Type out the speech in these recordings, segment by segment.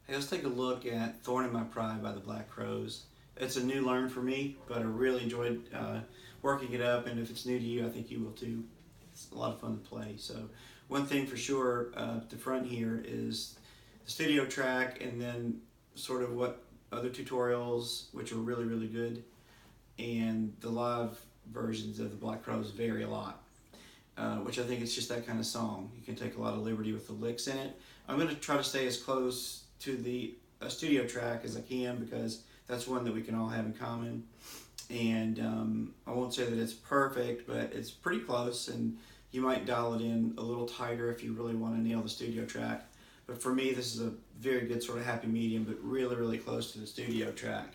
Hey, let's take a look at Thorn In My Pride by the Black Crowes. It's a new learn for me, but I really enjoyed working it up, and if it's new to you, I think you will too. It's a lot of fun to play. So one thing for sure at the front here is the studio track, and then sort of what other tutorials, which are really, really good, and the live versions of the Black Crowes vary a lot. Which I think it's just that kind of song. You can take a lot of liberty with the licks in it. I'm going to try to stay as close to the studio track as I can, because that's one that we can all have in common. And I won't say that it's perfect, but it's pretty close, and you might dial it in a little tighter if you really want to nail the studio track. But for me, this is a very good sort of happy medium, but really, really close to the studio track.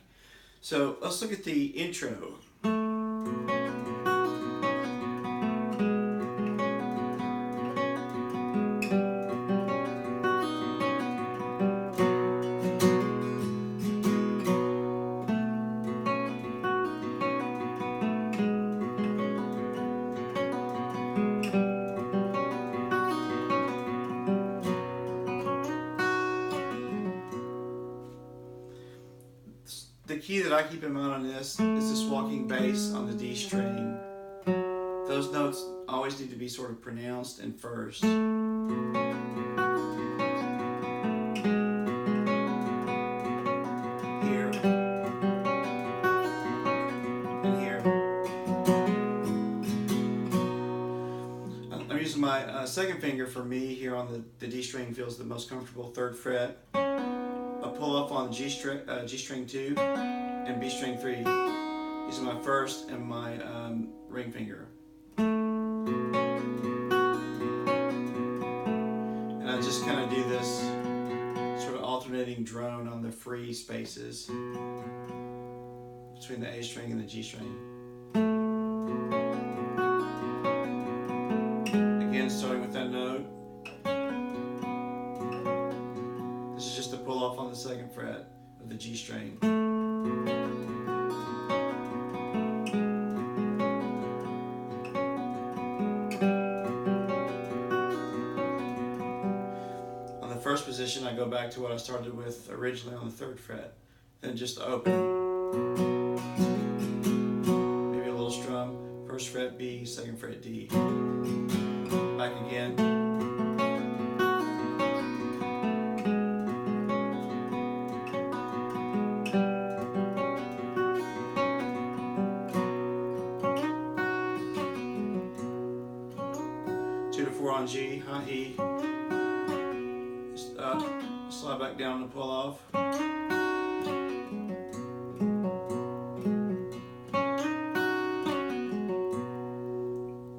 So let's look at the intro. The key that I keep in mind on this is this walking bass on the D string. Those notes always need to be sort of pronounced and first. Here. And here. I'm using my second finger for me here on the D string, feels the most comfortable, 3rd fret. A pull up on G string 2 and B string 3 using my 1st and my ring finger. And I just kind of do this sort of alternating drone on the free spaces between the A string and the G string. Again, starting with that note. This is just a pull off on the 2nd fret of the G string. On the 1st position, I go back to what I started with originally on the 3rd fret. Then just open. Maybe a little strum. 1st fret B, 2nd fret D. Back again. On G, high E, just slide back down to pull off.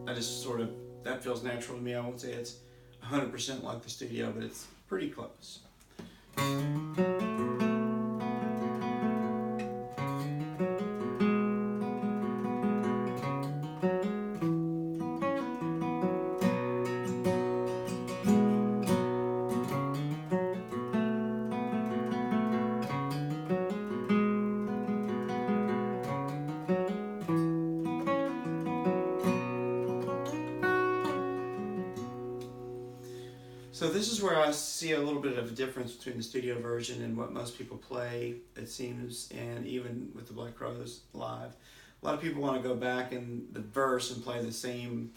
I just sort of, that feels natural to me. I won't say it's 100% like the studio, but it's pretty close. So this is where I see a little bit of a difference between the studio version and what most people play, it seems, and even with the Black Crowes live. A lot of people want to go back in the verse and play the same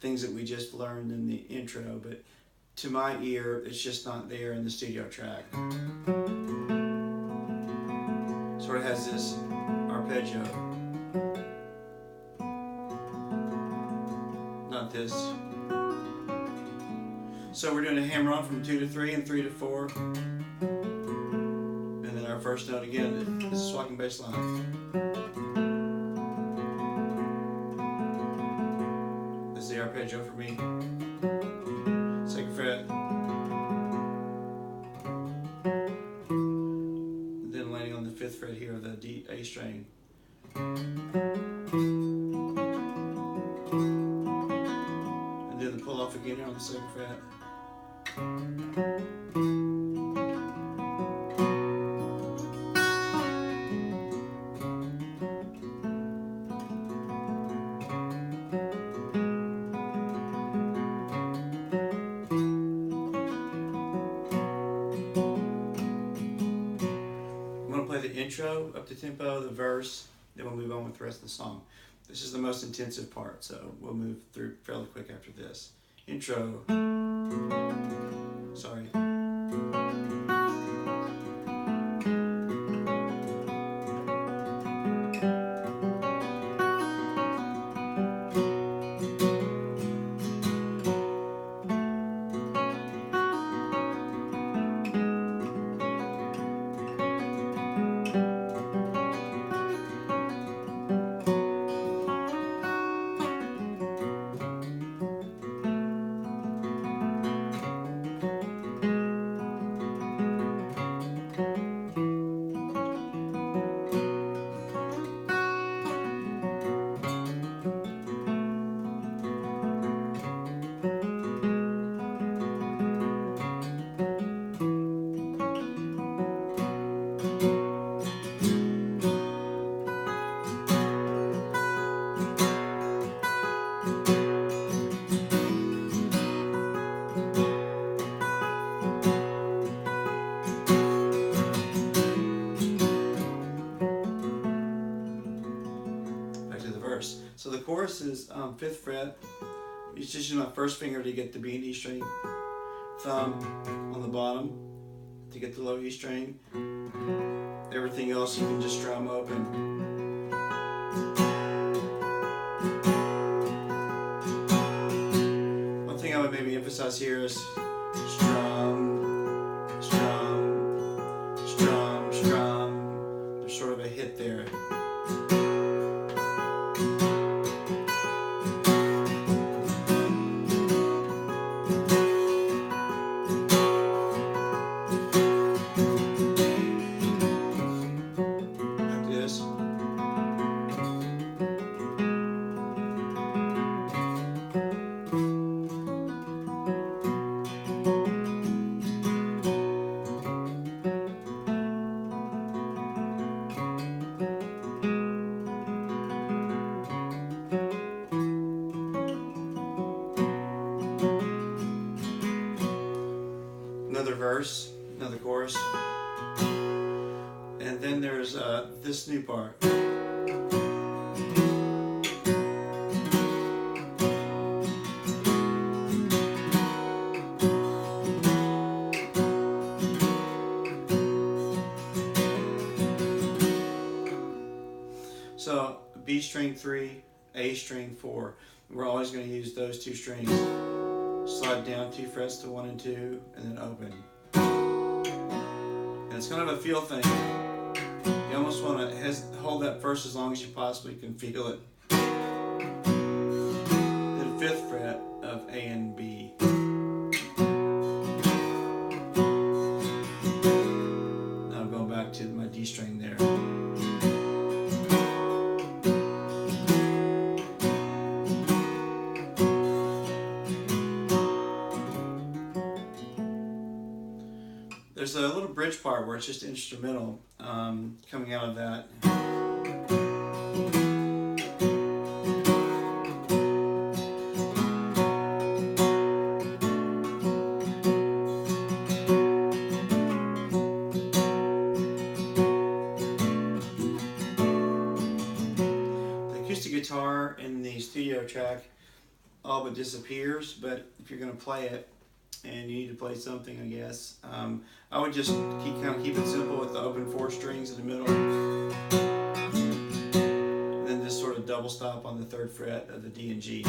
things that we just learned in the intro, but to my ear, it's just not there in the studio track. Sort of has this arpeggio. Not this. So we're doing a hammer on from 2 to 3 and 3 to 4. And then our 1st note again is a swacking bass line. This is the arpeggio for me. 2nd fret. And then landing on the 5th fret here of the A string. And then the pull off again here on the 2nd fret. intro, up to tempo, the verse, then we'll move on with the rest of the song. This is the most intensive part, so we'll move through fairly quick after this. Intro. Sorry. So the chorus is 5th fret. You just use my first finger to get the B and E string, thumb on the bottom to get the low E string. Everything else you can just strum open. One thing I would maybe emphasize here is strum, strum, strum, strum. There's sort of a hit there. Another verse, another chorus, and then there's this new part. So B string 3, A string 4. We're always going to use those two strings. Slide down 2 frets to 1 and 2, and then open. And it's kind of a feel thing. You almost want to hold that first as long as you possibly can feel it. Then 5th fret of A and B. Now go back to my D string there. There's a little bridge part where it's just instrumental coming out of that. The acoustic guitar in the studio track all but disappears, but if you're going to play it, and you need to play something, I guess, I would just keep it simple with the open 4 strings in the middle, and then just sort of double stop on the 3rd fret of the D and G.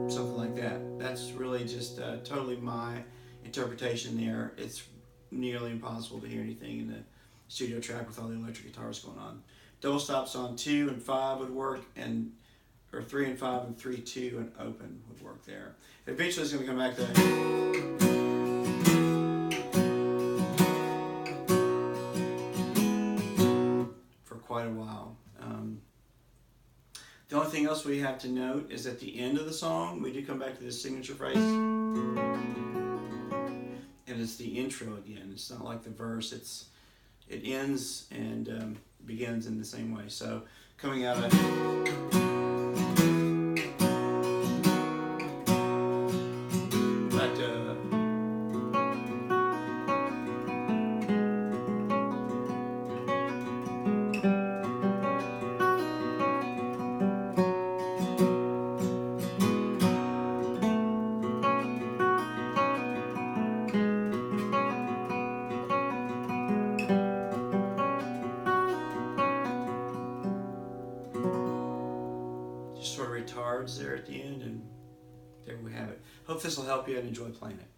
Something like that. That's really just totally my interpretation there. It's nearly impossible to hear anything in the studio track with all the electric guitars going on. Double stops on 2 and 5 would work, or 3 and 5 and 3, 2 and open would work there. Eventually it's going to come back to for quite a while. The only thing else we have to note is at the end of the song we do come back to this signature phrase. And it's the intro again. It's not like the verse. It ends, and begins in the same way. So coming out of just sort of retards there at the end, and there we have it. Hope this will help you and enjoy playing it.